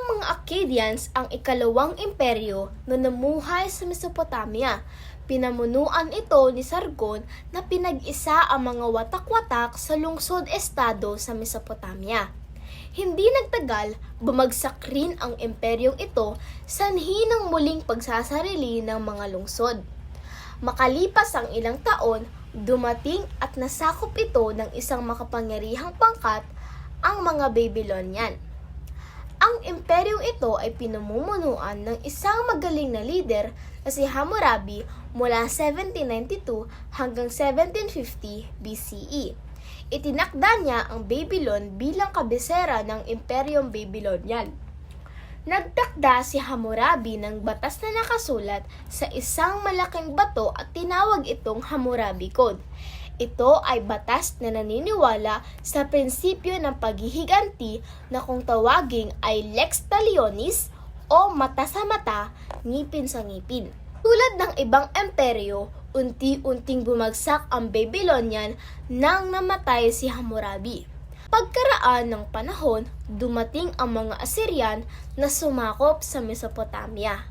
mga Akkadians ang ikalawang imperyo na namuhay sa Mesopotamia. Pinamunuan ito ni Sargon na pinag-isa ang mga watak-watak sa lungsod-estado sa Mesopotamia. Hindi nagtagal, bumagsak rin ang imperyong ito sanhi ng muling pagsasarili ng mga lungsod. Makalipas ang ilang taon, dumating at nasakop ito ng isang makapangyarihang pangkat, ang mga Babylonian. Ang imperyong ito ay pinamumunuan ng isang magaling na lider na si Hammurabi mula 1792 hanggang 1750 BCE. Itinakda niya ang Babylon bilang kabisera ng imperyong Babylonian. Nagtakda si Hammurabi ng batas na nakasulat sa isang malaking bato at tinawag itong Hammurabi Code. Ito ay batas na naniniwala sa prinsipyo ng paghihiganti na kung tawaging ay lex talionis o mata sa mata, ngipin sa ngipin. Tulad ng ibang imperyo, unti-unting bumagsak ang Babylonian nang namatay si Hammurabi. Pagkaraan ng panahon, dumating ang mga Assyrian na sumakop sa Mesopotamia.